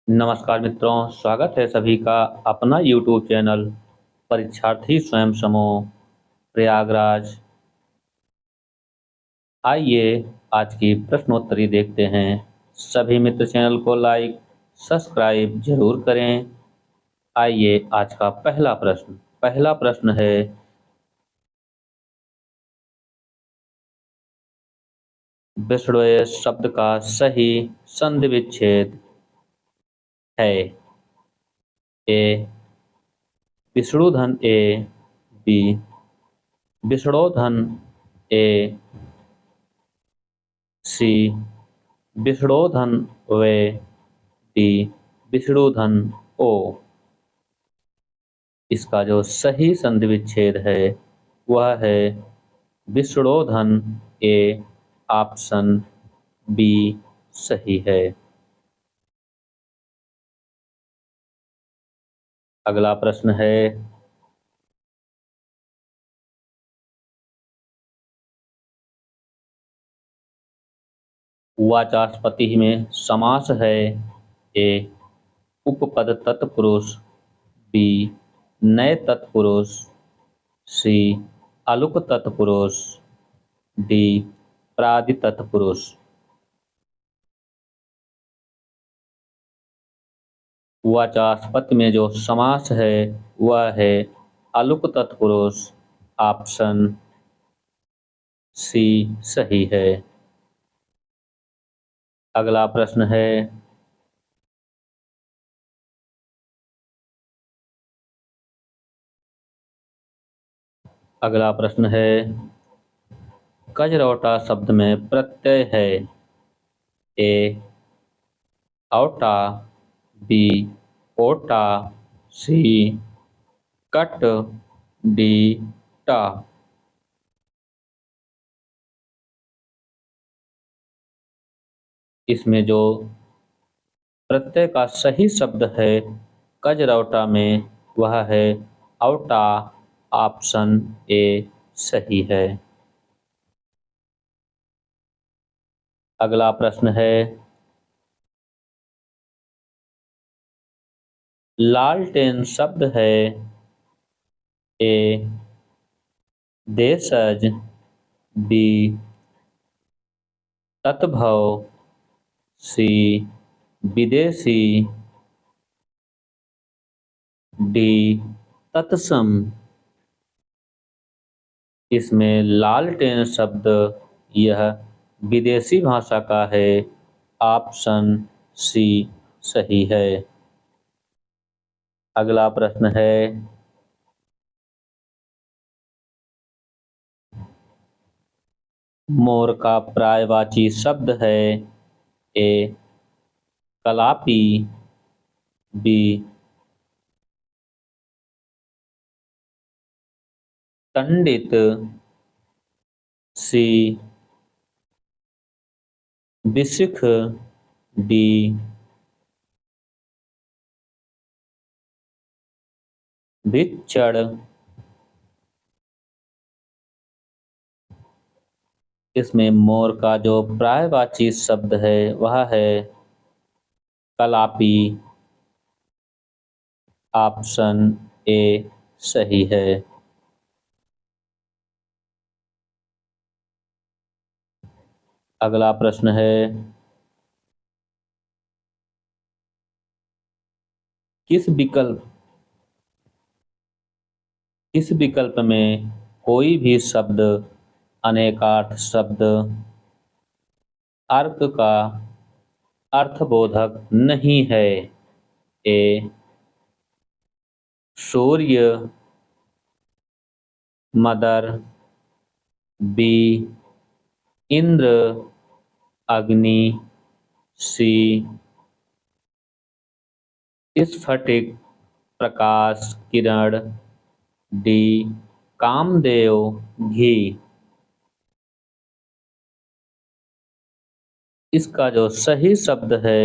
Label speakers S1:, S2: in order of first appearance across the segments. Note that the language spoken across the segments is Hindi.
S1: नमस्कार मित्रों, स्वागत है सभी का अपना यूट्यूब चैनल परीक्षार्थी स्वयं समूह प्रयागराज। आइए आज की प्रश्नोत्तरी देखते हैं। सभी मित्र चैनल को लाइक सब्सक्राइब जरूर करें। आइए आज का पहला प्रश्न है, विष्णुएं शब्द का सही संधि विच्छेद है। ए विष्णुधन, ए बी विष्णोधन, ए सी विष्णोधन वे, डी विष्णुधन ओ। इसका जो सही संधि विच्छेद है वह है विष्णोधन ए। ऑप्शन बी सही है। अगला प्रश्न है, वाचस्पति में समास है। ए उपपद तत्पुरुष, बी नए तत्पुरुष, सी अलुक तत्पुरुष, डी प्रादि तत्पुरुष। वाचस्पति में जो समास है वह है अलुक तत्पुरुष। ऑप्शन सी सही है। अगला प्रश्न है, कजरौटा शब्द में प्रत्यय है। ए औटा, बी ओटा, सी कट, डी टा। इसमें जो प्रत्यय का सही शब्द है कजरौटा में वह है औटा। ऑप्शन ए सही है। अगला प्रश्न है, लालटेन शब्द है। ए देशज, बी तत्भव, सी विदेशी, डी तत्सम। इसमें लालटेन शब्द यह विदेशी भाषा का है। ऑप्शन सी सही है। अगला प्रश्न है, मोर का पर्यायवाची शब्द है। ए कलापी, बी पंडित, सी बिसिख, डी भिक्षण। इसमें मोर का जो पर्यायवाची शब्द है वह है कलापी। ऑप्शन ए सही है। अगला प्रश्न है, किस विकल्प में कोई भी शब्द अनेकार्थ शब्द अर्क का अर्थबोधक नहीं है। ए सूर्य, मदर, बी इंद्र, अग्नि, सी स्फटिक प्रकाश किरण, डी कामदेव घी। इसका जो सही शब्द है,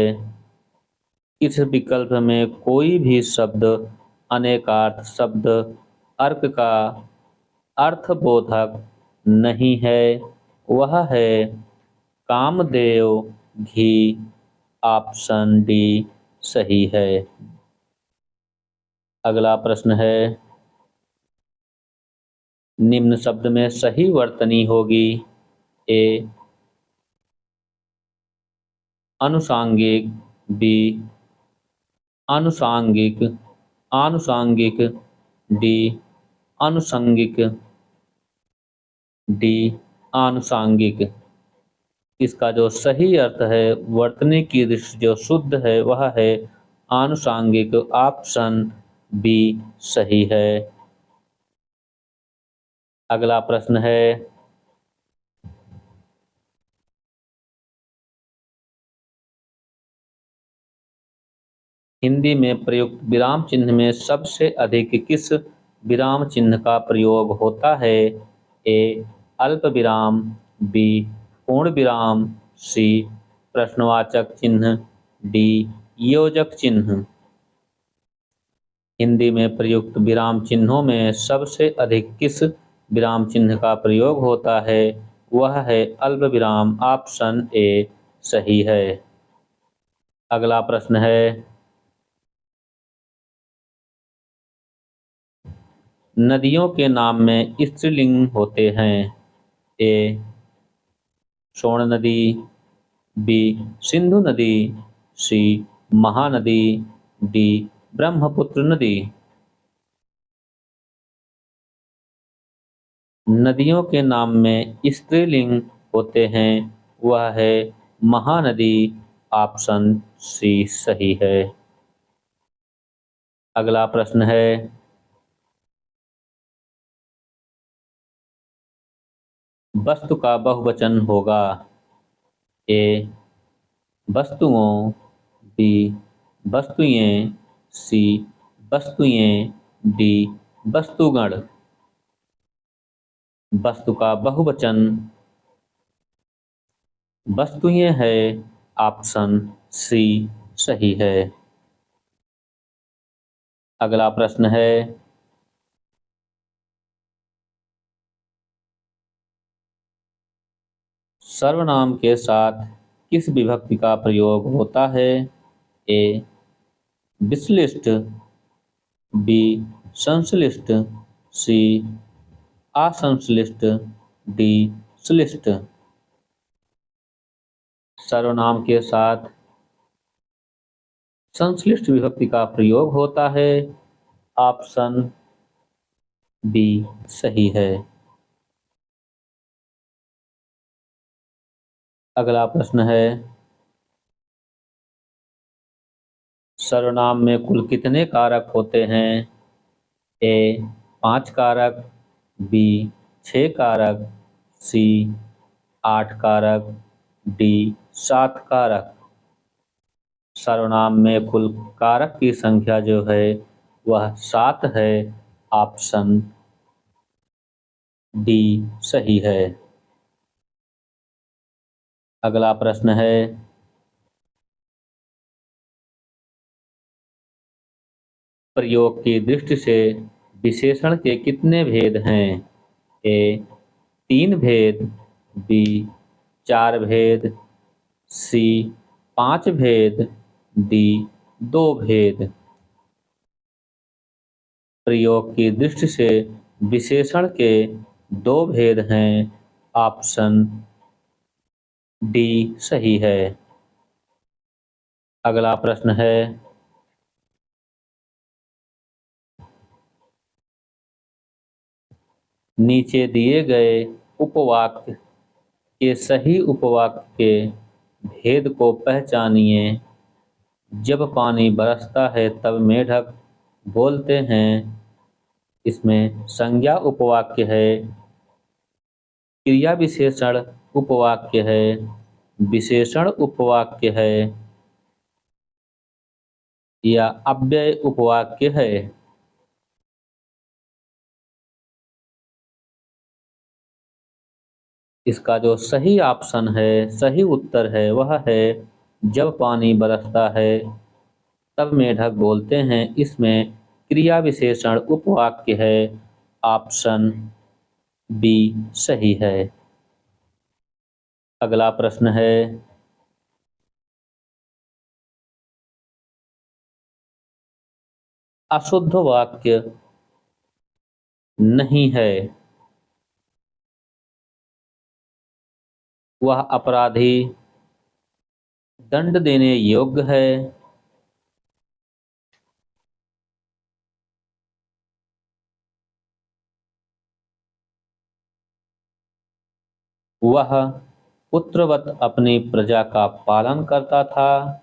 S1: इस विकल्प में कोई भी शब्द अनेकार्थ शब्द अर्क का अर्थबोधक नहीं है, वह है कामदेव घी। ऑप्शन डी सही है। अगला प्रश्न है, निम्न शब्द में सही वर्तनी होगी। ए अनुसांगिक, बी आनुषांगिक, आनुषांगिक, डी आनुषंगिक, डी आनुषांगिक। इसका जो सही अर्थ है वर्तनी की दृष्टि जो शुद्ध है वह है आनुषांगिक। ऑप्शन बी सही है। अगला प्रश्न है, हिंदी में प्रयुक्त विराम चिन्ह में सबसे अधिक किस विराम चिन्ह का प्रयोग होता है। ए अल्प विराम, बी पूर्ण विराम, सी प्रश्नवाचक चिन्ह, डी योजक चिन्ह। हिंदी में प्रयुक्त विराम चिन्हों में सबसे अधिक किस विराम चिन्ह का प्रयोग होता है। वह है अल्प विराम। ऑप्शन ए सही है। अगला प्रश्न है, नदियों के नाम में स्त्रीलिंग होते हैं। ए सोन नदी, बी सिंधु नदी, सी महानदी, डी ब्रह्मपुत्र नदी। नदियों के नाम में स्त्रीलिंग होते हैं वह है महानदी। ऑप्शन सी सही है। अगला प्रश्न है, वस्तु का बहुवचन होगा। ए वस्तुओं, बी वस्तुएं, सी वस्तुएं, डी वस्तुगण। वस्तु का बहुवचन वस्तुएं है। ऑप्शन सी सही है। अगला प्रश्न है, सर्वनाम के साथ किस विभक्ति का प्रयोग होता है। ए विश्लिष्ट, बी संश्लिष्ट, सी असंश्लिष्ट, डी श्लिष्ट। सर्वनाम के साथ संश्लिष्ट विभक्ति का प्रयोग होता है। ऑप्शन बी सही है। अगला प्रश्न है, सर्वनाम में कुल कितने कारक होते हैं। ए 5 कारक, बी 6 कारक, सी 8 कारक, डी 7 कारक। सर्वनाम में कुल कारक की संख्या जो है वह 7 है। ऑप्शन डी सही है। अगला प्रश्न है, प्रयोग की दृष्टि से विशेषण के कितने भेद हैं। ए 3 भेद, बी 4 भेद, सी 5 भेद, डी 2 भेद। प्रयोग की दृष्टि से विशेषण के 2 भेद हैं। ऑप्शन डी सही है। अगला प्रश्न है, नीचे दिए गए उपवाक्य के सही उपवाक्य के भेद को पहचानिए। जब पानी बरसता है तब मेढक बोलते हैं। इसमें संज्ञा उपवाक्य है, क्रिया विशेषण उपवाक्य है, विशेषण उपवाक्य है या अव्यय उपवाक्य है। इसका जो सही ऑप्शन है, सही उत्तर है वह है जब पानी बरसता है तब मेढक बोलते हैं। इसमें क्रिया विशेषण उपवाक्य है। ऑप्शन बी सही है। अगला प्रश्न है, अशुद्ध वाक्य नहीं है। वह अपराधी दंड देने योग्य है। वह पुत्रवत अपनी प्रजा का पालन करता था।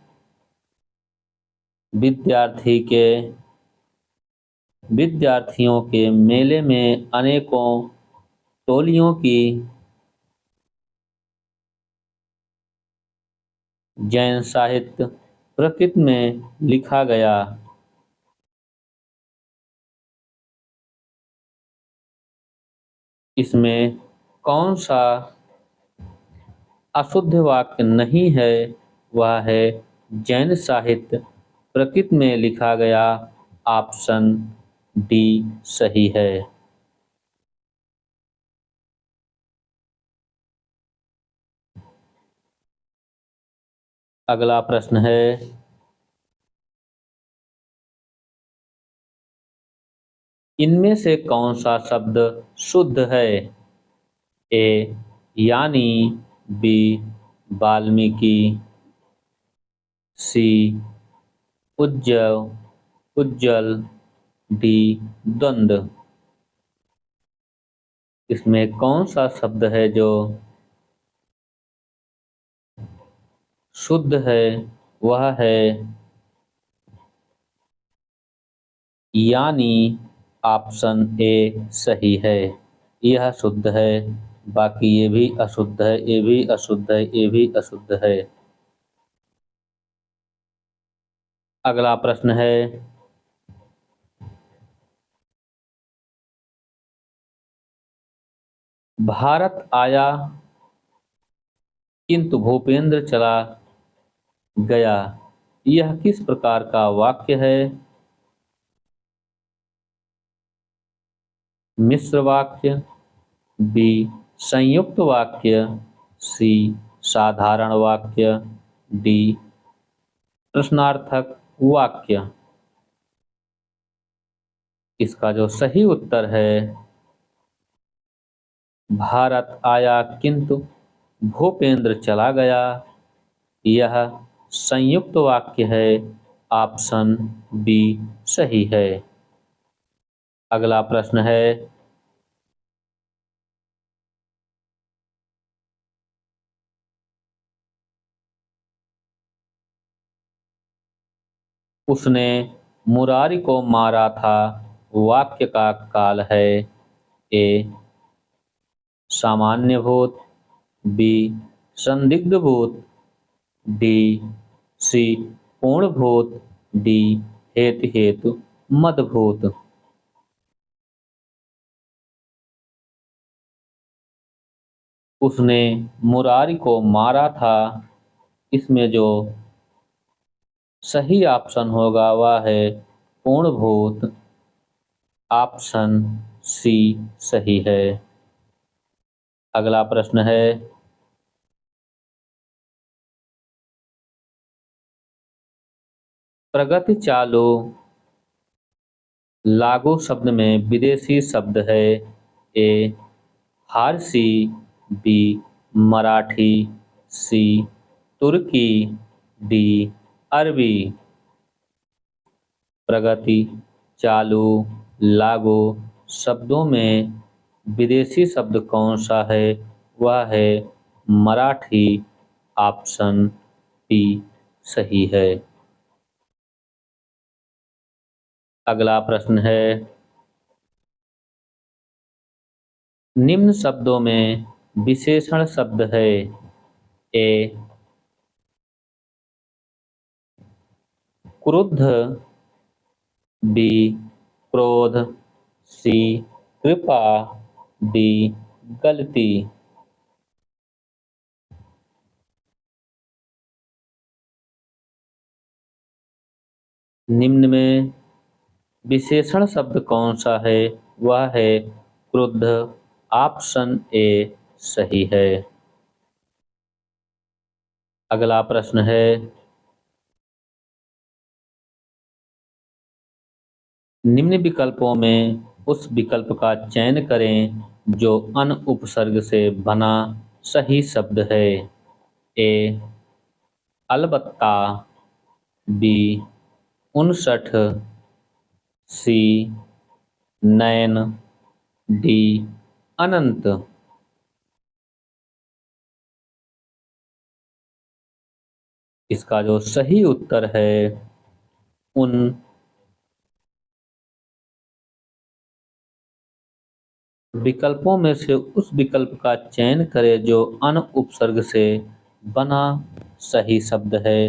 S1: विद्यार्थियों के मेले में अनेकों टोलियों की जैन साहित्य प्रकृति में लिखा गया। इसमें कौन सा अशुद्ध वाक्य नहीं है? वह है जैन साहित्य प्रकृति में लिखा गया। ऑप्शन डी सही है। अगला प्रश्न है, इनमें से कौन सा शब्द शुद्ध है? ए यानी, बी वाल्मीकि, सी उज्जल, डी द्वंद्व। इसमें कौन सा शब्द है जो शुद्ध है? वह है यानी। ऑप्शन ए सही है। यह शुद्ध है, बाकी ये भी अशुद्ध है, ये भी अशुद्ध है, ये भी अशुद्ध है। अगला प्रश्न है, भारत आया किंतु भूपेंद्र चला गया, यह किस प्रकार का वाक्य है? मिश्र वाक्य, बी संयुक्त वाक्य, सी साधारण वाक्य, डी प्रश्नार्थक वाक्य। इसका जो सही उत्तर है, भारत आया किंतु भूपेंद्र चला गया, यह संयुक्त वाक्य है। ऑप्शन बी सही है। अगला प्रश्न है, उसने मुरारी को मारा था, वाक्य का काल है। ए सामान्य भूत, बी संदिग्ध भूत, डी सी पूर्ण भूत, डी हेतु मद भूत। उसने मुरारी को मारा था, इसमें जो सही ऑप्शन होगा वह है पूर्ण भूत। ऑप्शन सी सही है। अगला प्रश्न है, प्रगति चालू लागू शब्द में विदेशी शब्द है। ए फारसी, बी मराठी, सी तुर्की, डी अरबी। प्रगति चालू लागू शब्दों में विदेशी शब्द कौन सा है? वह है मराठी। ऑप्शन बी सही है। अगला प्रश्न है, निम्न शब्दों में विशेषण शब्द है। ए क्रुद्ध, बी क्रोध, सी कृपा, डी गलती। निम्न में विशेषण शब्द कौन सा है? वह है क्रुद्ध। ऑप्शन ए सही है। अगला प्रश्न है, निम्न विकल्पों में उस विकल्प का चयन करें जो अन उपसर्ग से बना सही शब्द है। ए अलबत्ता, बी 59, सी नयन, डी अनंत। इसका जो सही उत्तर है उन विकल्पों में से उस विकल्प का चयन करें जो अन उपसर्ग से बना सही शब्द है,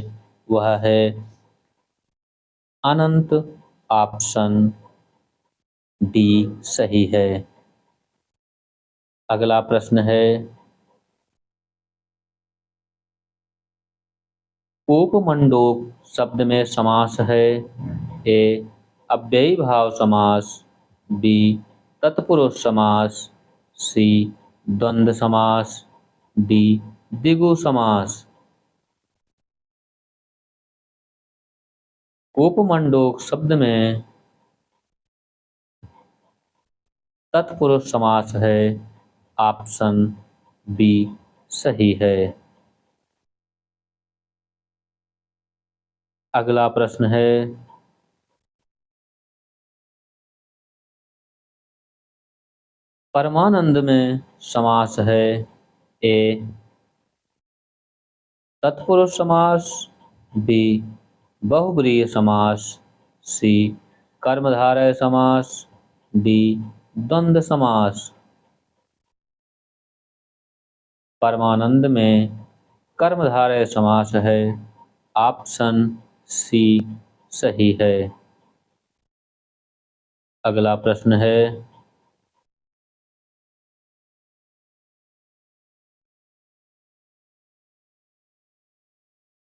S1: वह है अनंत। ऑप्शन डी सही है। अगला प्रश्न है, उपमंडूक शब्द में समास है। ए अव्ययी भाव समास, बी तत्पुरुष समास, सी द्वंद्व समास, डी द्विगु समास। उपमंडूक शब्द में तत्पुरुष समास है। ऑप्शन बी सही है। अगला प्रश्न है, परमानंद में समास है। ए तत्पुरुष समास, बी बहुब्रीहि समास, सी कर्मधारय समास, डी द्वंद्व समास। परमानंद में कर्मधारय समास है। ऑप्शन सी सही है। अगला प्रश्न है,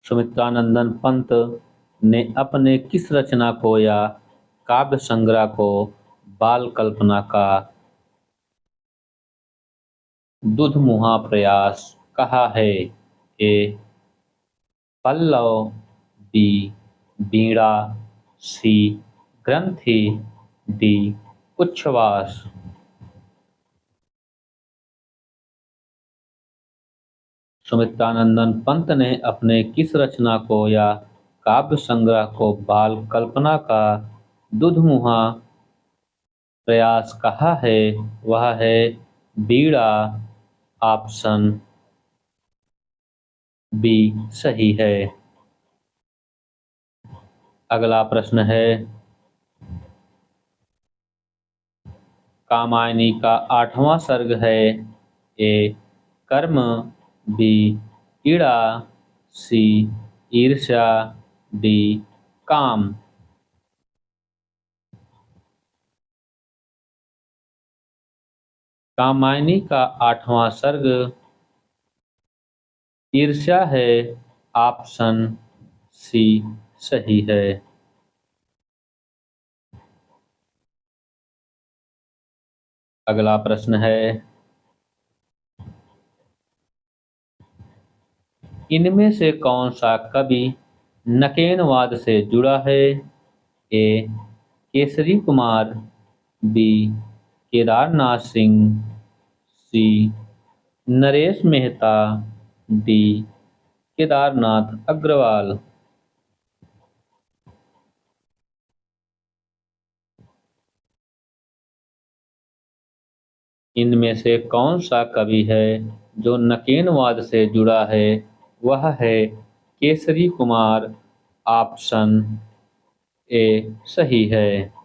S1: सुमित्रानंदन पंत ने अपने किस रचना को या काव्य संग्रह को बाल कल्पना का दुधमुहा प्रयास कहा है? ए पल्लव, बी वीणा, सी ग्रंथि, डी उच्छ्वास। सुमित्रानंदन पंत ने अपने किस रचना को या काव्य संग्रह को बाल कल्पना का दुधमुहा प्रयास कहा है? वह है वीणा। ऑप्शन बी सही है। अगला प्रश्न है, कामायनी का 8वां सर्ग है। ए कर्म, बी ईड़ा, सी ईर्ष्या, डी काम। कामायनी का 8वां सर्ग ईर्ष्या है। ऑप्शन सी सही है। अगला प्रश्न है, इनमें से कौन सा कवि नकेनवाद से जुड़ा है? ए केसरी कुमार, बी केदारनाथ सिंह, सी नरेश मेहता, डी केदारनाथ अग्रवाल। इनमें से कौन सा कवि है जो नकेनवाद से जुड़ा है? वह है केसरी कुमार। ऑप्शन ए सही है।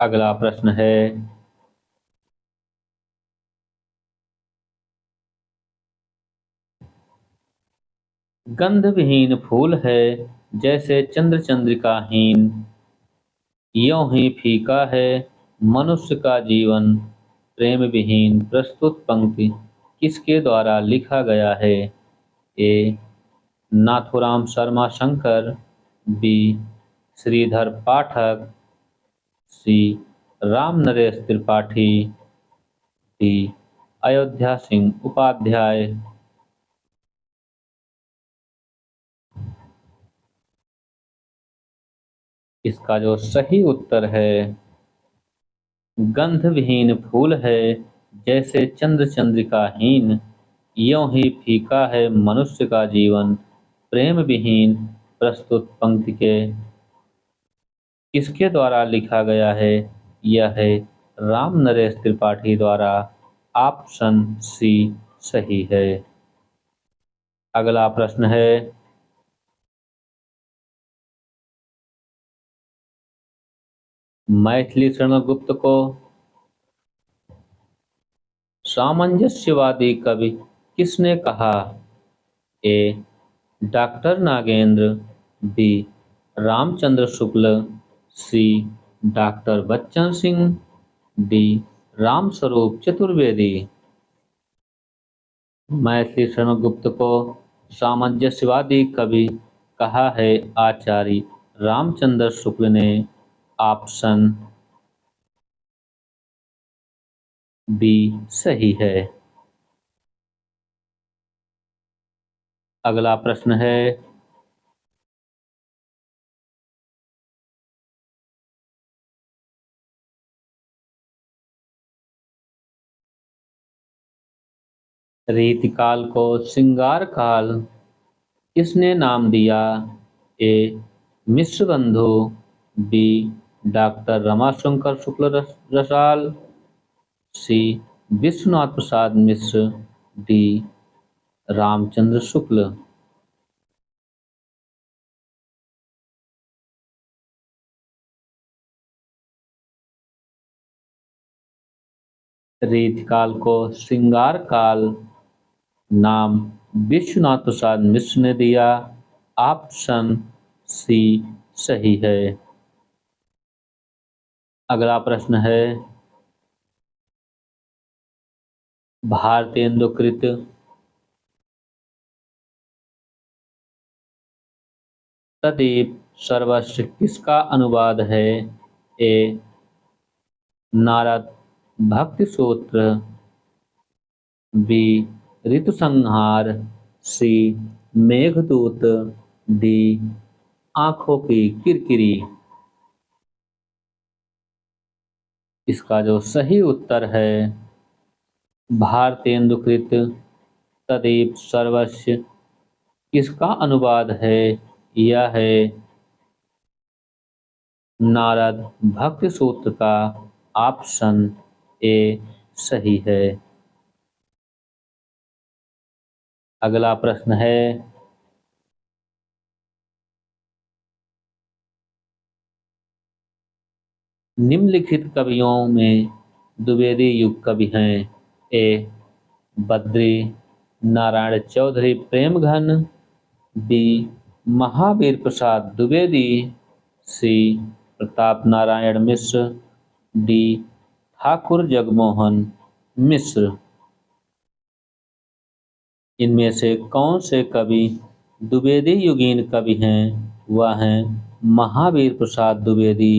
S1: अगला प्रश्न है, गंध विहीन फूल है जैसे चंद्र चंद्रिकाहीन, यों ही फीका है मनुष्य का जीवन प्रेम विहीन। प्रस्तुत पंक्ति किसके द्वारा लिखा गया है? ए नाथुराम शर्मा शंकर, बी श्रीधर पाठक, सी राम नरेश त्रिपाठी, डी अयोध्या सिंह उपाध्याय। इसका जो सही उत्तर है गंध विहीन फूल है जैसे चंद्र चंद्रिकाहीन, यों ही फीका है मनुष्य का जीवन प्रेम विहीन। प्रस्तुत पंक्ति के किसके द्वारा लिखा गया है? यह है राम नरेश त्रिपाठी द्वारा। ऑप्शन सी सही है। अगला प्रश्न है मैथिली शरण गुप्त को सामंजस्यवादी कवि किसने कहा? ए डॉक्टर नागेंद्र, बी रामचंद्र शुक्ल, सी डॉक्टर बच्चन सिंह, डी रामस्वरूप चतुर्वेदी। मैथिली शरण गुप्त को सामंजस्यवादी कवि कहा है आचार्य रामचंद्र शुक्ल ने। ऑप्शन बी सही है। अगला प्रश्न है रीतिकाल को श्रृंगार काल किसने नाम दिया? ए मिश्र बंधु, बी डॉक्टर रमाशंकर शुक्ल रसाल, सी विश्वनाथ प्रसाद मिश्र, डी रामचंद्र शुक्ल। रीतिकाल को श्रृंगार काल नाम विश्वनाथ प्रसाद मिश्र ने दिया। ऑप्शन सी सही है। अगला प्रश्न है भारतेंदुकृत तदेव सर्वस्व किसका अनुवाद है? ए नारद भक्ति सूत्र, बी ऋतुसंहार, सी मेघदूत, डी आंखों की किरकिरी। इसका जो सही उत्तर है भारतेंदुकृत तदेव सर्वस्व किसका अनुवाद है? यह है नारद भक्ति सूत्र का। ऑप्शन ए सही है। अगला प्रश्न है निम्नलिखित कवियों में द्विवेदी युग कवि हैं। ए बद्री नारायण चौधरी प्रेमघन, बी महावीर प्रसाद द्विवेदी, सी प्रताप नारायण मिश्र, डी ठाकुर जगमोहन मिश्र। इनमें से कौन से कवि द्विवेदी युगीन कवि हैं? वह हैं महावीर प्रसाद द्विवेदी।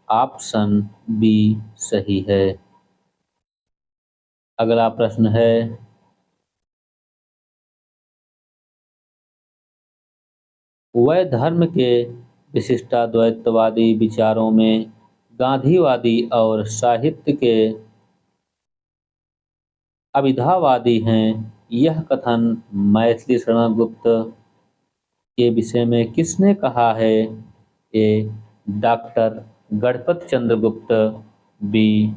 S1: ऑप्शन बी सही है। अगला प्रश्न है वह धर्म के विशिष्टाद्वैतवादी विचारों में गांधीवादी और साहित्य के अविधावादी हैं। यह कथन मैथिली शरण गुप्त के विषय में किसने कहा है? ए डॉक्टर गणपत चंद्र गुप्त, बी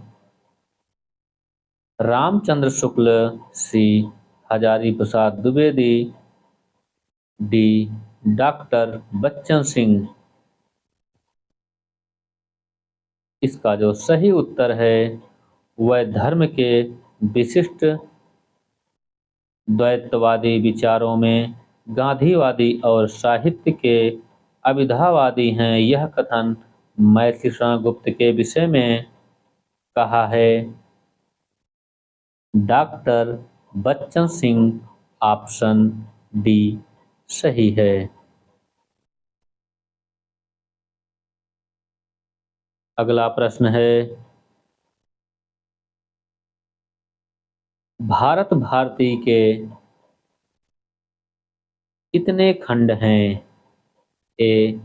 S1: रामचंद्र शुक्ल, सी हजारी प्रसाद द्विवेदी, डी डॉक्टर बच्चन सिंह। इसका जो सही उत्तर है वह धर्म के विशिष्ट द्वैतवादी विचारों में गांधीवादी और साहित्य के अविधावादी हैं। यह कथन मैथिली शरण गुप्त के विषय में कहा है doctor Bachchan Singh. Option D सही है। अगला प्रश्न है भारत भारती के कितने खंड हैं? ए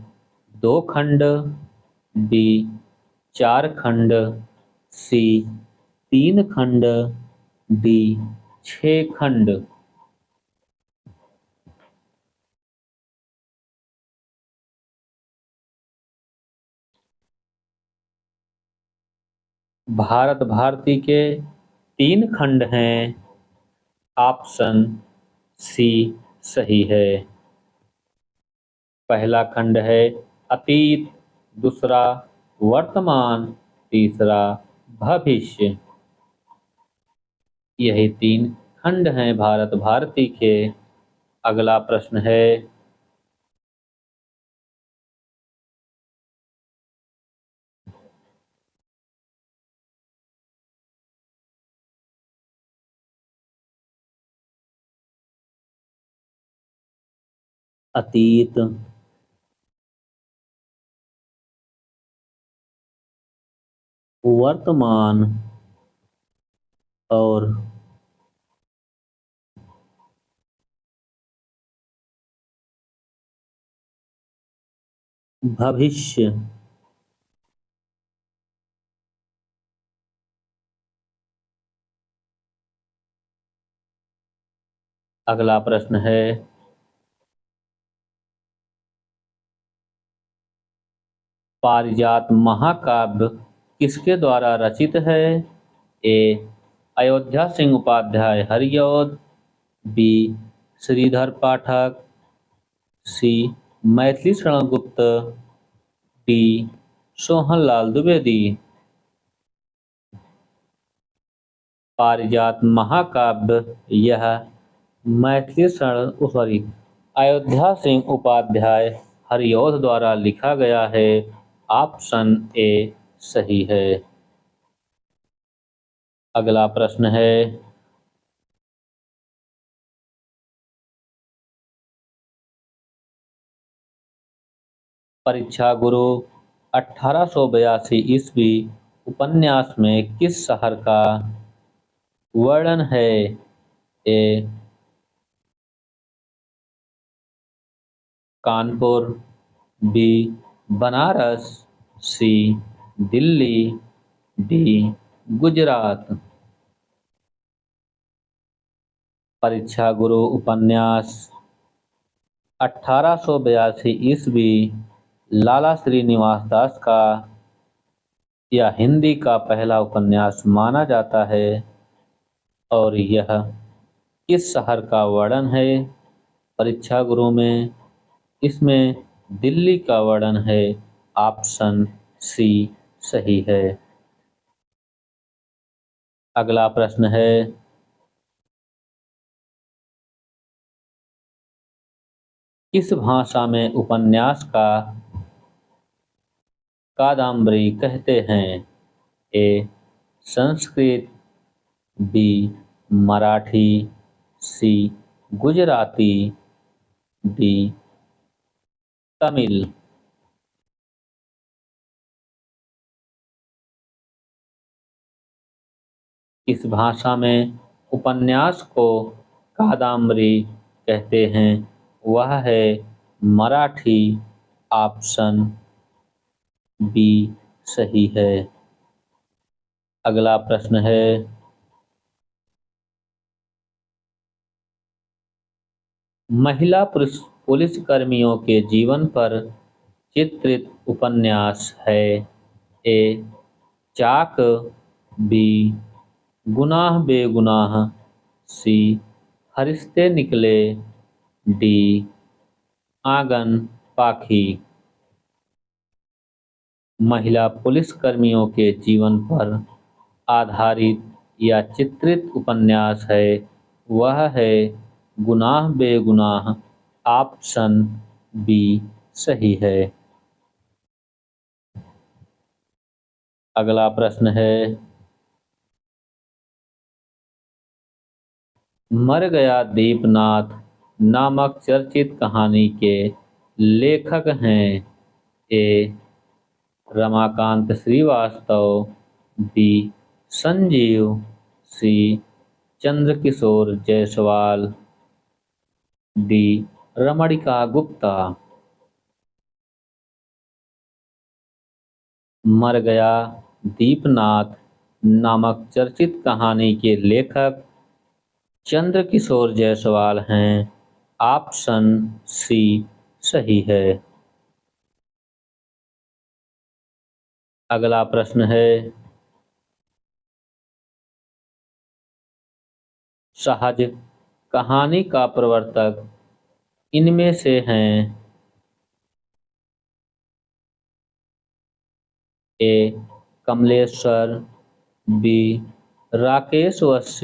S1: 2 खंड, बी 4 खंड, सी 3 खंड, डी 6 खंड। भारत भारती के 3 खंड हैं। ऑप्शन सी सही है। पहला खंड है अतीत, दूसरा वर्तमान, तीसरा भविष्य। यही 3 खंड हैं भारत भारती के। अगला प्रश्न है अतीत, वर्तमान और भविष्य। अगला प्रश्न है पारिजात महाकाव्य किसके द्वारा रचित है? ए अयोध्या सिंह उपाध्याय हरिऔध, बी श्रीधर पाठक, सी मैथिली शरण गुप्त, डी सोहनलाल द्विवेदी। पारिजात महाकाव्य यह मैथिली शरण सॉरी अयोध्या सिंह उपाध्याय हरिऔध द्वारा लिखा गया है। ऑप्शन ए सही है। अगला प्रश्न है परीक्षा गुरु 1882 ईस्वी उपन्यास में किस शहर का वर्णन है? ए कानपुर, बी बनारस, सी दिल्ली, डी गुजरात। परीक्षा गुरु उपन्यास 1882 ईस्वी लाला श्रीनिवास दास का यह हिंदी का पहला उपन्यास माना जाता है और यह किस शहर का वर्णन है? परीक्षा गुरु में इसमें दिल्ली का वर्णन है। ऑप्शन सी सही है। अगला प्रश्न है किस भाषा में उपन्यास का कादम्बरी कहते हैं? ए संस्कृत, बी मराठी, सी गुजराती, डी तमिल। इस भाषा में उपन्यास को कादम्बरी कहते हैं वह है मराठी। ऑप्शन बी सही है। अगला प्रश्न है महिला पुलिस कर्मियों के जीवन पर चित्रित उपन्यास है। ए चाक, बी गुनाह बेगुनाह, सी फरिश्ते निकले, डी आंगन पाखी। महिला पुलिस कर्मियों के जीवन पर आधारित या चित्रित उपन्यास है वह है गुनाह बेगुनाह। ऑप्शन बी सही है। अगला प्रश्न है मर गया दीपनाथ नामक चर्चित कहानी के लेखक हैं? ए रमाकांत श्रीवास्तव, बी संजीव, सी चंद्रकिशोर जायसवाल, डी रमणिका गुप्ता। मर गया दीपनाथ नामक चर्चित कहानी के लेखक चंद्रकिशोर जायसवाल हैं। ऑप्शन सी सही है। अगला प्रश्न है, सहज कहानी का प्रवर्तक इनमें से हैं? ए कमलेश्वर, बी राकेश वत्स,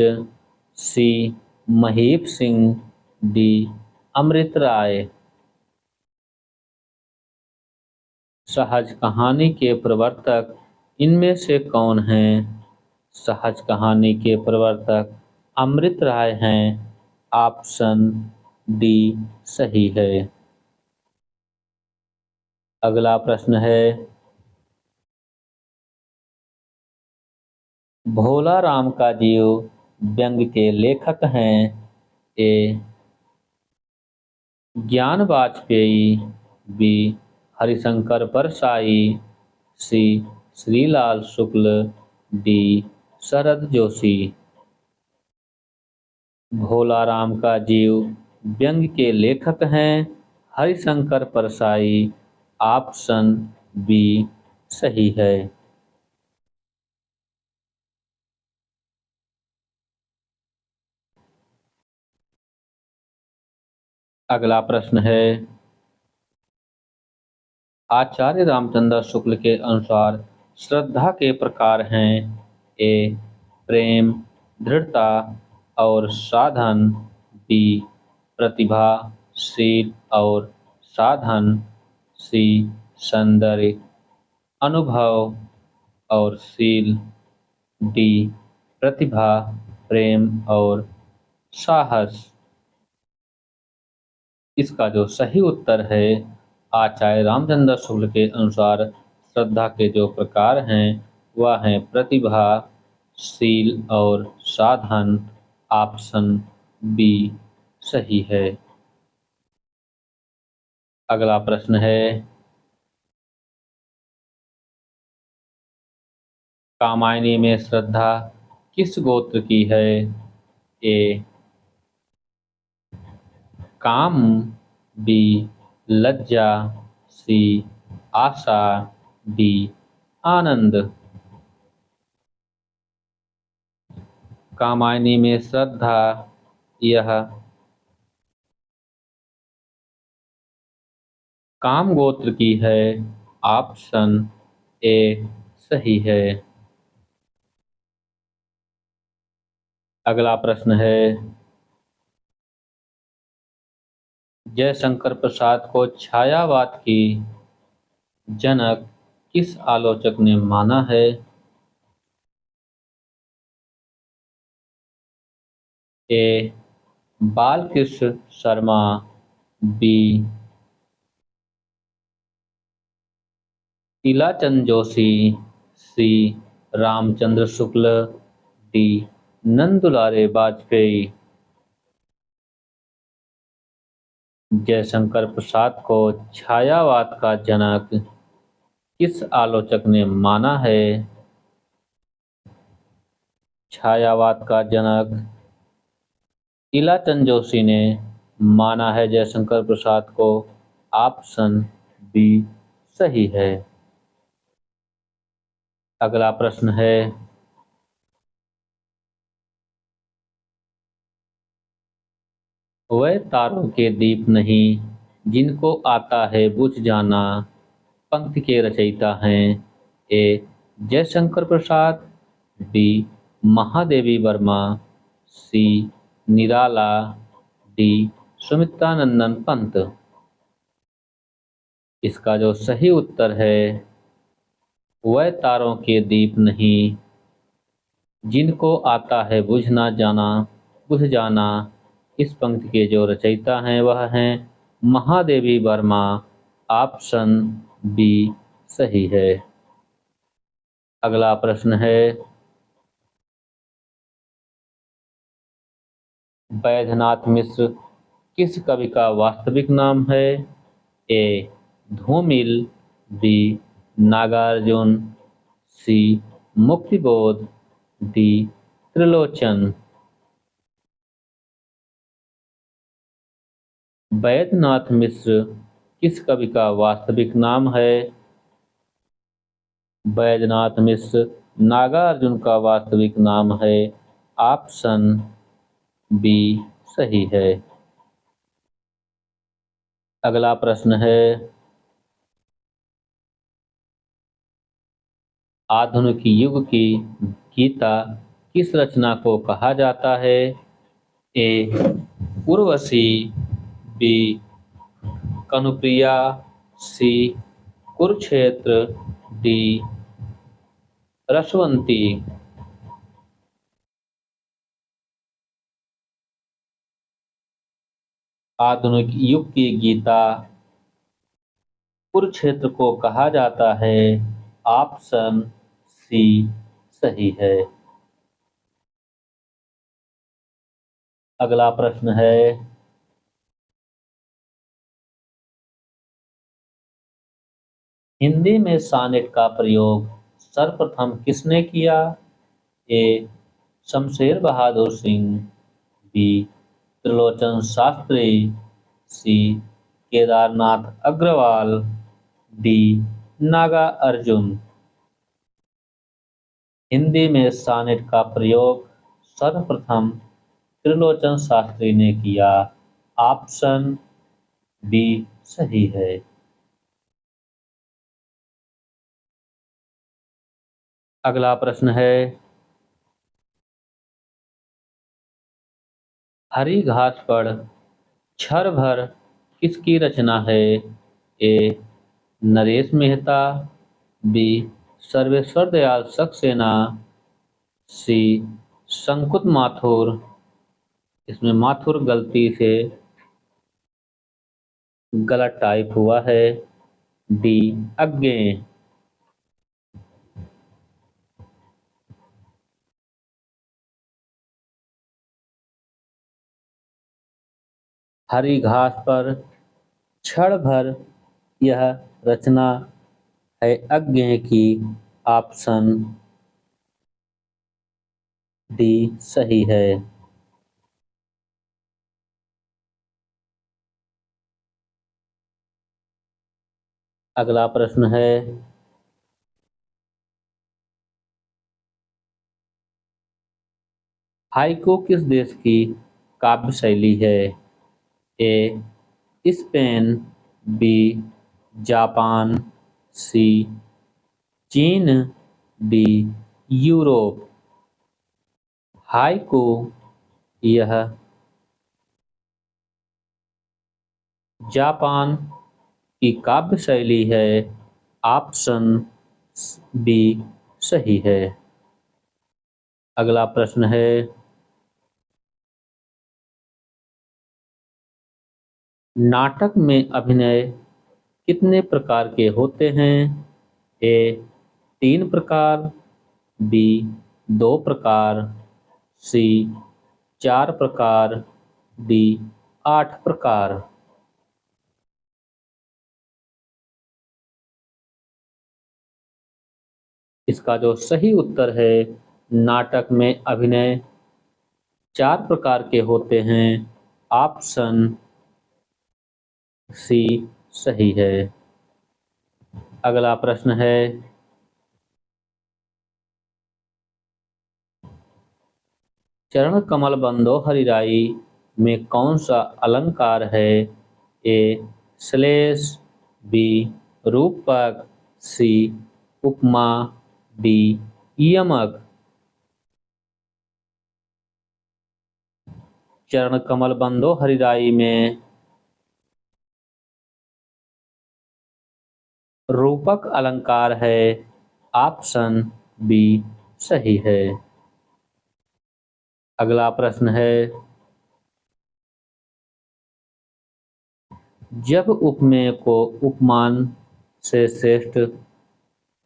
S1: सी महीप सिंह, डी अमृत राय। सहज कहानी के प्रवर्तक इनमें से कौन हैं? सहज कहानी के प्रवर्तक अमृत राय हैं। ऑप्शन डी सही है। अगला प्रश्न है, भोला राम का जीव व्यंग्य के लेखक हैं? ए ज्ञान वाजपेयी, बी हरिशंकर परसाई, सी श्रीलाल शुक्ल, डी शरद जोशी। भोला राम का जीव व्यंग्य के लेखक हैं हरिशंकर परसाई। ऑप्शन बी सही है। अगला प्रश्न है, आचार्य रामचंद्र शुक्ल के अनुसार श्रद्धा के प्रकार हैं? ए प्रेम, दृढ़ता और साधन, बी प्रतिभा, शील और साधन, सी सौंदर्य, अनुभव और शील, डी प्रतिभा, प्रेम और साहस। इसका जो सही उत्तर है, आचार्य रामचंद्र शुक्ल के अनुसार श्रद्धा के जो प्रकार हैं वह हैं प्रतिभा, शील और साधन। ऑप्शन बी सही है। अगला प्रश्न है, कामायनी में श्रद्धा किस गोत्र की है? ए काम, बी लज्जा, सी आशा, डी आनंद। कामायनी में श्रद्धा यह काम गोत्र की है। ऑप्शन ए सही है। अगला प्रश्न है, जयशंकर प्रसाद को छायावाद की जनक किस आलोचक ने माना है? ए बालकृष्ण शर्मा, बी इलाचंद जोशी, सी रामचंद्र शुक्ल, डी नंदुलारे वाजपेयी। जयशंकर प्रसाद को छायावाद का जनक किस आलोचक ने माना है? छायावाद का जनक इलाचंद जोशी ने माना है जयशंकर प्रसाद को। ऑप्शन बी सही है। अगला प्रश्न है, वह तारों के दीप नहीं जिनको आता है बुझ जाना पंक्ति के रचयिता हैं? ए जयशंकर प्रसाद, बी महादेवी वर्मा, सी निराला, डी सुमित्रानंदन पंत। इसका जो सही उत्तर है, वह तारों के दीप नहीं जिनको आता है बुझ जाना इस पंक्ति के जो रचयिता हैं वह हैं महादेवी वर्मा। ऑप्शन बी सही है। अगला प्रश्न है, बैद्यनाथ मिश्र किस कवि का वास्तविक नाम है? ए धूमिल, बी नागार्जुन, सी मुक्तिबोध, डी त्रिलोचन। बैद्यनाथ मिश्र किस कवि का वास्तविक नाम है? बैद्यनाथ मिश्र नागार्जुन का वास्तविक नाम है। ऑप्शन बी सही है। अगला प्रश्न है, आधुनिक युग की गीता किस रचना को कहा जाता है? ए उर्वशी, बी कनुप्रिया, सी कुरुक्षेत्र, डी रसवंती। आधुनिक युग की गीता कुरुक्षेत्र को कहा जाता है। ऑप्शन सी सही है। अगला प्रश्न है, हिंदी में सानेट का प्रयोग सर्वप्रथम किसने किया? ए शमशेर बहादुर सिंह, बी त्रिलोचन शास्त्री, सी केदारनाथ अग्रवाल, डी नागा अर्जुन। हिंदी में सानेट का प्रयोग सर्वप्रथम त्रिलोचन शास्त्री ने किया। ऑप्शन बी सही है। अगला प्रश्न है, हरी घास पर क्षण भर किसकी रचना है? ए नरेश मेहता, बी सर्वेश्वर दयाल सक्सेना, सी शंकुत माथुर, इसमें माथुर गलती से गलत टाइप हुआ है, डी अज्ञे। हरी घास पर क्षण भर यह रचना है अज्ञे की। ऑप्शन डी सही है। अगला प्रश्न है, हाइकू किस देश की काव्य शैली है? ए स्पेन, बी जापान, सी चीन, डी यूरोप। हाइकू यह जापान की काव्य शैली है। ऑप्शन बी सही है। अगला प्रश्न है, नाटक में अभिनय कितने प्रकार के होते हैं? ए 3 प्रकार, बी 2 प्रकार, सी 4 प्रकार, डी 8 प्रकार। इसका जो सही उत्तर है, नाटक में अभिनय 4 प्रकार के होते हैं। ऑप्शन सी सही है। अगला प्रश्न है, चरण कमल बंदो हरिराई में कौन सा अलंकार है? ए श्लेष, बी रूपक, सी उपमा, डी यमक। चरण कमल बंदो हरिराई में रूपक अलंकार है। ऑप्शन बी सही है। अगला प्रश्न है, जब उपमेय को उपमान से श्रेष्ठ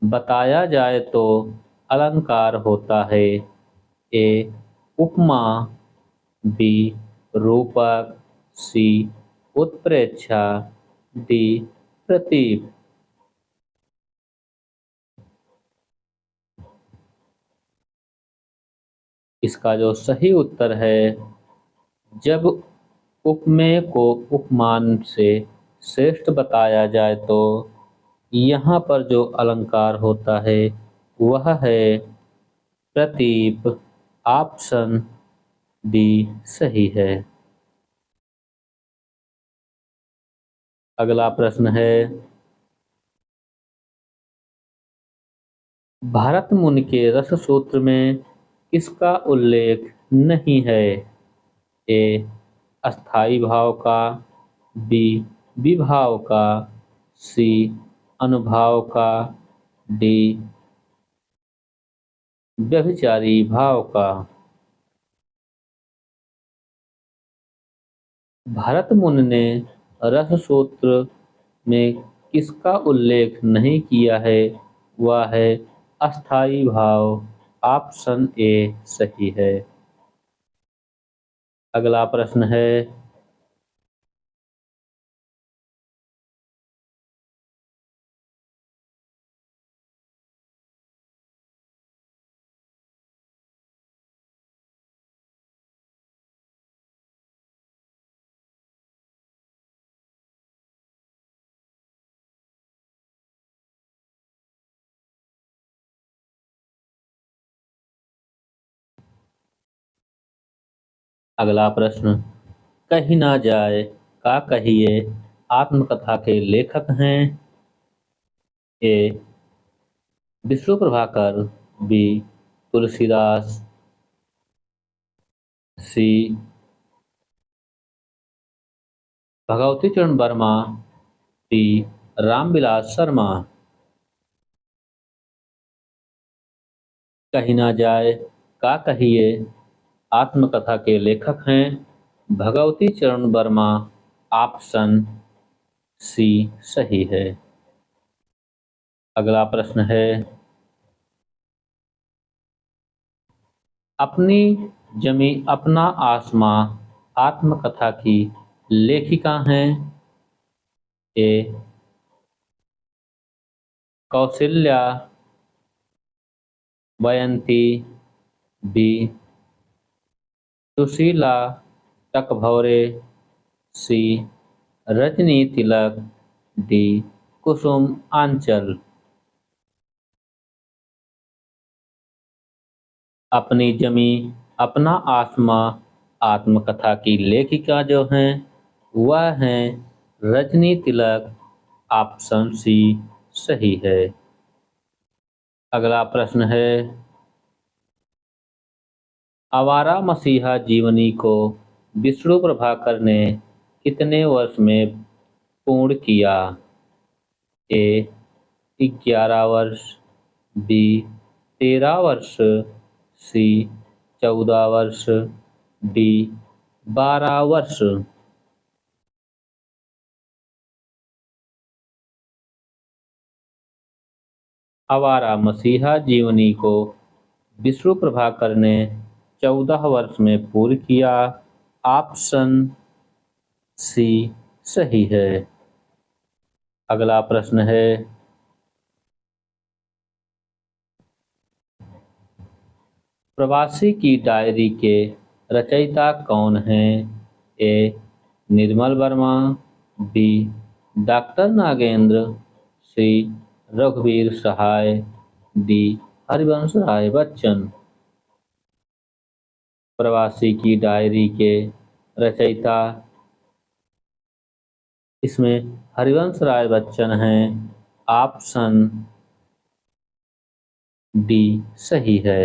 S1: बताया जाए तो अलंकार होता है। ए उपमा, बी रूपक, सी उत्प्रेक्षा, डी प्रतीक। इसका जो सही उत्तर है, जब उपमेय को उपमान से श्रेष्ठ बताया जाए तो यहाँ पर जो अलंकार होता है वह है प्रतीप। ऑप्शन डी सही है। अगला प्रश्न है, भरत मुनि के रस सूत्र में किसका उल्लेख नहीं है? ए अस्थाई भाव का, बी विभाव का, सी अनुभाव का, डी व्यभिचारी भाव का। भरत मुनि ने रस सूत्र में किसका उल्लेख नहीं किया है? वह है अस्थाई भाव। ऑप्शन ए सही है। अगला प्रश्न है, अगला प्रश्न, कही ना जाए का कहिए आत्मकथा के लेखक हैं? ए विष्णु प्रभाकर, बी तुलसीदास, सी भगवती चरण वर्मा, डी रामविलास शर्मा। कही ना जाए का कहिए आत्मकथा के लेखक हैं भगवती चरण वर्मा। ऑप्शन सी सही है। अगला प्रश्न है, अपनी जमी अपना आसमां आत्मकथा की लेखिका हैं? ए कौशल्या वयंती, बी सुशीला टकभौरे, सी रजनी तिलक, डी कुसुम आंचल। अपनी जमी अपना आसमां आत्मकथा की लेखिका जो हैं वह हैं रजनी तिलक। ऑप्शन सी सही है। अगला प्रश्न है, आवारा मसीहा जीवनी को विष्णु प्रभाकर ने कितने वर्ष में पूर्ण किया? ए 11 वर्ष, बी 13 वर्ष, सी 14 वर्ष, डी 12 वर्ष। आवारा मसीहा जीवनी को विष्णु प्रभाकर ने 14 वर्ष में पूर्ण किया। ऑप्शन सी सही है। अगला प्रश्न है, प्रवासी की डायरी के रचयिता कौन हैं? ए निर्मल वर्मा, बी डॉक्टर नागेंद्र, सी रघुवीर सहाय, डी हरिवंश राय बच्चन। प्रवासी की डायरी के रचयिता इसमें हरिवंश राय बच्चन हैं। ऑप्शन डी सही है।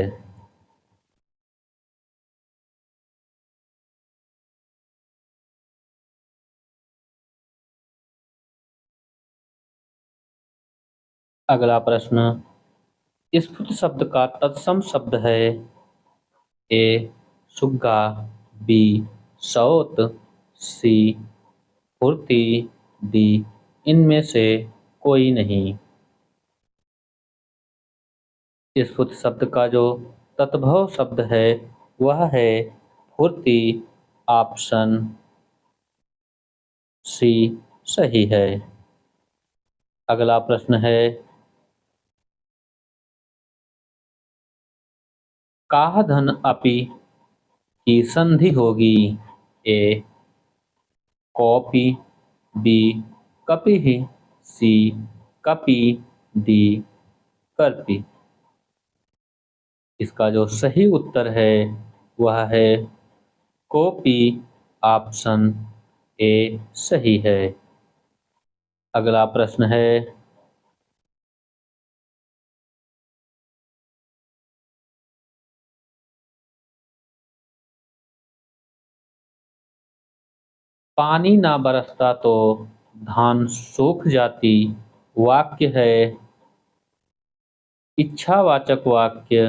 S1: अगला प्रश्न, स्फुट शब्द का तत्सम शब्द है? ए सुग्गा, बी सौत, सी फुर्ती, डी इनमें से कोई नहीं। स्फुट शब्द का जो तत्भव शब्द है वह है फुर्ती। ऑप्शन सी सही है। अगला प्रश्न है, काह धन अपि की संधि होगी। ए कॉपी, बी कपिः, सी कपि, डी कर्पि। इसका जो सही उत्तर है वह है कॉपी। ऑप्शन ए सही है। अगला प्रश्न है, पानी ना बरसता तो धान सूख जाती वाक्य है इच्छावाचक वाक्य,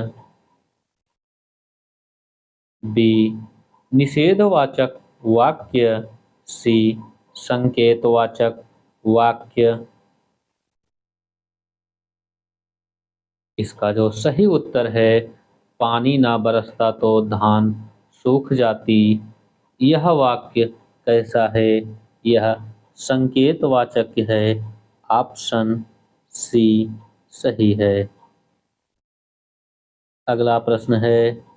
S1: बी निषेधवाचक वाक्य, सी संकेतवाचक वाक्य। इसका जो सही उत्तर है पानी ना बरसता तो धान सूख जाती, यह वाक्य कैसा है? यह संकेतवाचक है। ऑप्शन सी सही है। अगला प्रश्न है,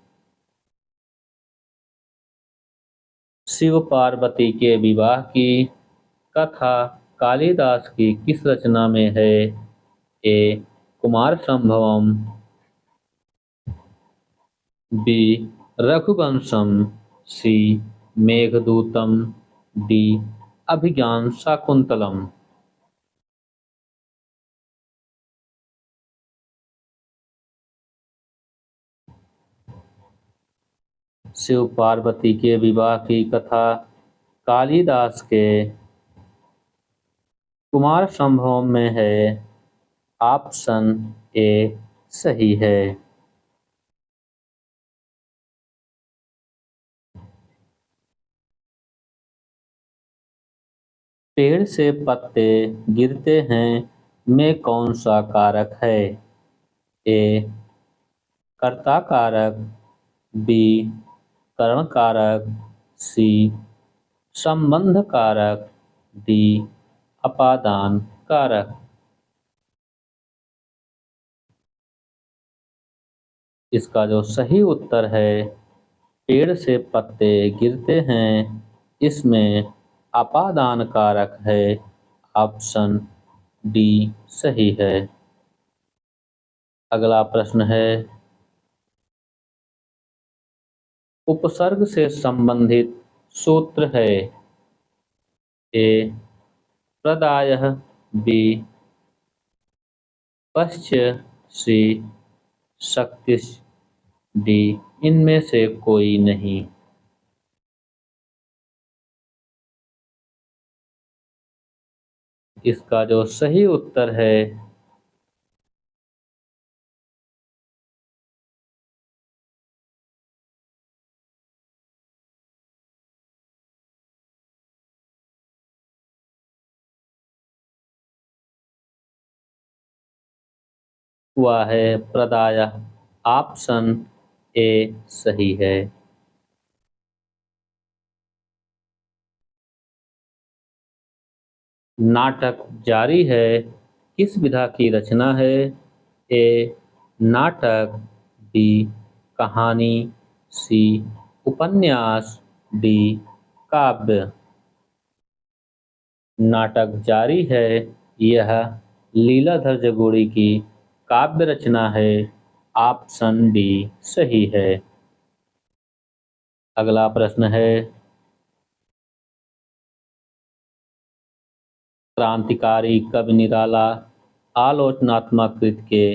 S1: शिव पार्वती के विवाह की कथा कालिदास की किस रचना में है? ए कुमार संभवम, बी रघुवंशम, सी मेघदूतम, डी अभिज्ञान शाकुंतलम। शिव पार्वती के विवाह की कथा कालिदास के कुमार संभवम में है। ऑप्शन ए सही है। पेड़ से पत्ते गिरते हैं में कौन सा कारक है? ए कर्ता कारक, बी करण कारक, सी संबंध कारक, डी अपादान कारक। इसका जो सही उत्तर है पेड़ से पत्ते गिरते हैं, इसमें अपादान कारक है। ऑप्शन डी सही है। अगला प्रश्न है, उपसर्ग से संबंधित सूत्र है। ए प्रदायः, बी पश्च, सी शक्तिश्, डी इनमें से कोई नहीं। इसका जो सही उत्तर है वह है प्रदायः। ऑप्शन ए सही है। नाटक जारी है किस विधा की रचना है? ए नाटक, बी कहानी, सी उपन्यास, डी काव्य। नाटक जारी है यह लीलाधर जगोड़ी की काव्य रचना है। ऑप्शन डी सही है। अगला प्रश्न है, क्रांतिकारी कवि निराला आलोचनात्मक कृति के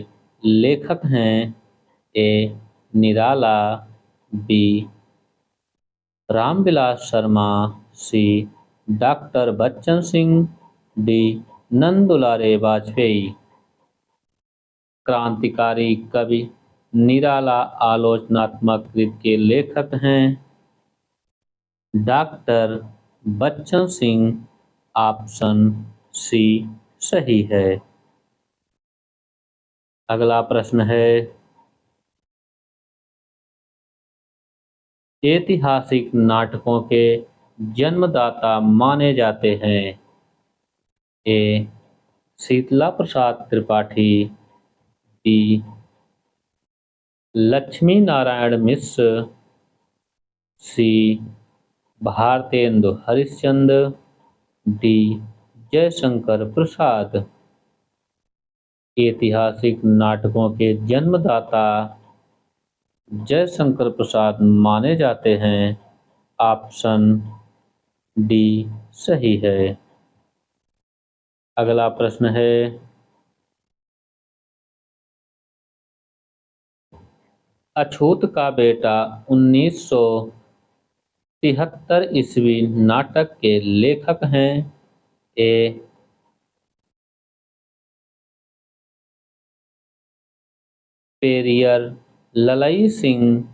S1: लेखक हैं। A Nirala, B Ramvilas Sharma, C doctor Bachchan Singh, D Nandulare Vajpeyi. क्रांतिकारी कवि निराला आलोचनात्मक कृति के लेखक हैं doctor Bachchan Singh. Option C सही है। अगला प्रश्न है, ऐतिहासिक नाटकों के जन्मदाता माने जाते हैं। ए शीतला प्रसाद त्रिपाठी, बी लक्ष्मी नारायण मिश्र, सी भारतेंदु हरिश्चंद्र, डी जयशंकर प्रसाद। ऐतिहासिक नाटकों के जन्मदाता जयशंकर प्रसाद माने जाते हैं। ऑप्शन डी सही है। अगला प्रश्न है, अछूत का बेटा 1973 ईस्वी नाटक के लेखक हैं। ए पेरियर ललई सिंह,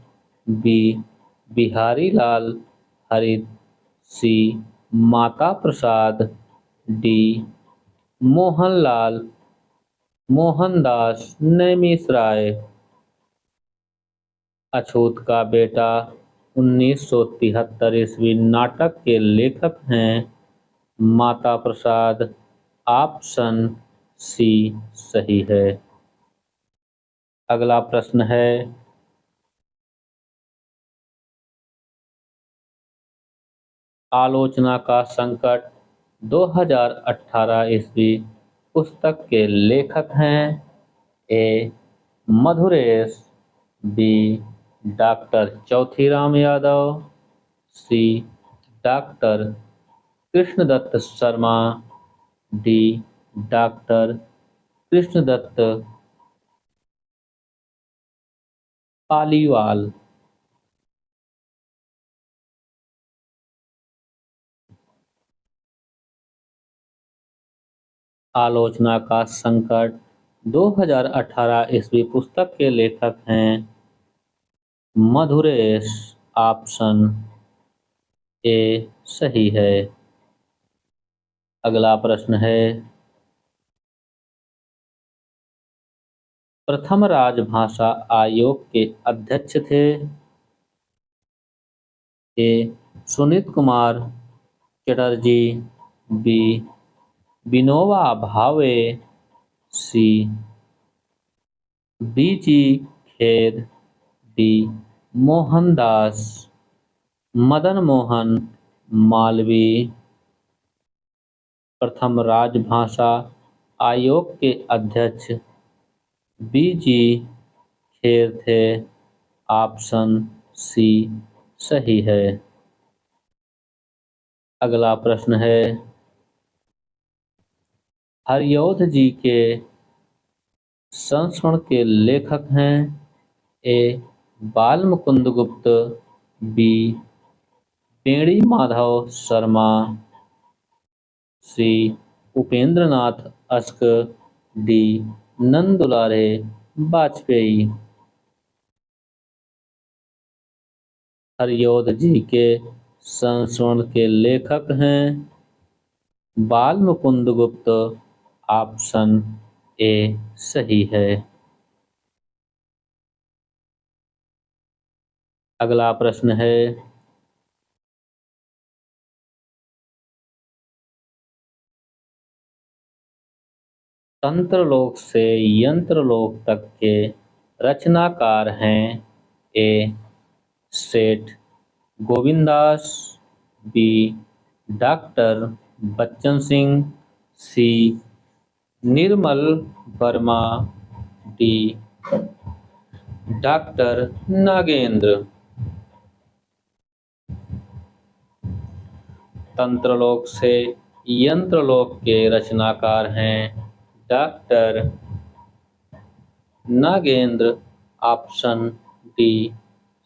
S1: बी बिहारी लाल हरित, सी माता प्रसाद, डी मोहनलाल मोहनदास नैमिषराय। अछूत का बेटा 1973 ईस्वी नाटक के लेखक हैं माता प्रसाद। ऑप्शन सी सही है। अगला प्रश्न है, आलोचना का संकट 2018 ईस्वी पुस्तक के लेखक हैं। A Madhuresh, B doctor Chauthiram Yadav, C doctor Krishnadutt Sharma, D doctor Krishnadutt Paliwal. आलोचना का संकट 2018 ईस्वी पुस्तक के लेखक हैं मधुरेश। ऑप्शन ए सही है। अगला प्रश्न है, प्रथम राजभाषा आयोग के अध्यक्ष थे। ए सुनीत कुमार चटर्जी, बी विनोबा भावे, सी बीजी खेर, डी मोहनदास मदन मोहन मालवीय। प्रथम राजभाषा आयोग के अध्यक्ष बीजी खेर थे। ऑप्शन सी सही है। अगला प्रश्न है, हरिऔध जी के संस्मरण के लेखक हैं। ए बाल मुकुंद गुप्त, बी पेड़ी माधव शर्मा, सी उपेंद्र नाथ अस्क, डी नंदुलारे वाजपेयी। हरिऔध जी के संस्मरण के लेखक हैं बाल मुकुंद गुप्त। ऑप्शन ए सही है। अगला प्रश्न है, तंत्रलोक से यंत्रलोक तक के रचनाकार हैं। ए सेठ गोविंदास, बी डॉक्टर बच्चन सिंह, सी निर्मल वर्मा, डी डॉक्टर नागेंद्र। तंत्रलोक से यंत्रलोक के रचनाकार हैं डॉक्टर नागेंद्र। ऑप्शन डी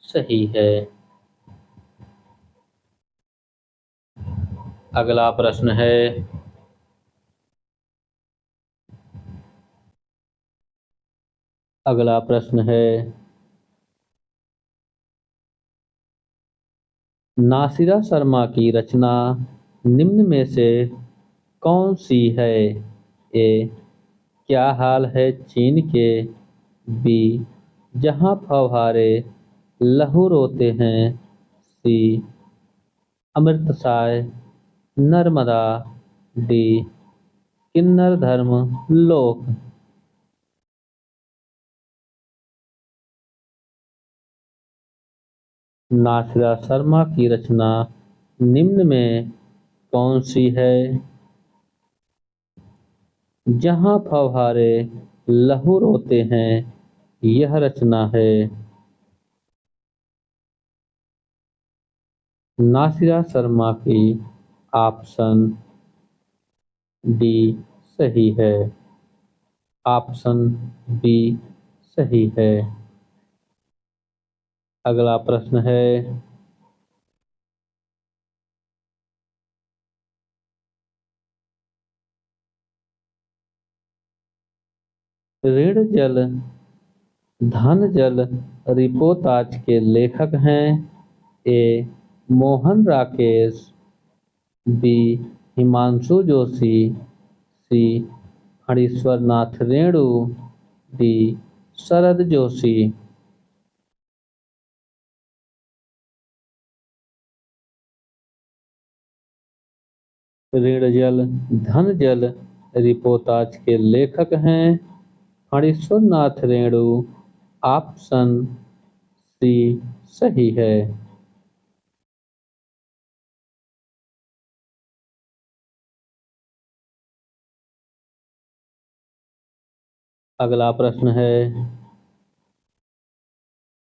S1: सही है। अगला प्रश्न है, अगला प्रश्न है, नासिरा शर्मा की रचना निम्न में से कौन सी है। ए क्या हाल है चीन के, बी जहां फव्वारे लहू रोते हैं, सी अमृतसाय नर्मदा, डी किन्नर धर्म लोक। नासिरा शर्मा की रचना निम्न में कौन सी है? जहाँ फव्वारे लहू रोते हैं, यह रचना है। नासिरा शर्मा की ऑप्शन डी सही है। ऑप्शन बी सही है। अगला प्रश्न है, ऋण जल धन जल रिपोर्ताज के लेखक हैं? ए मोहन राकेश, बी हिमांशु जोशी, सी हरीश्वर नाथ रेणु, डी शरद जोशी। ऋण जल धन जल रिपोर्ताज के लेखक हैं हरीश्वर नाथ रेणु। ऑप्शन सी सही है। अगला प्रश्न है,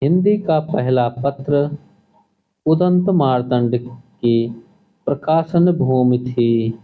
S1: हिंदी का पहला पत्र उदंत मार्तंड की प्रकाशन भूमि थी?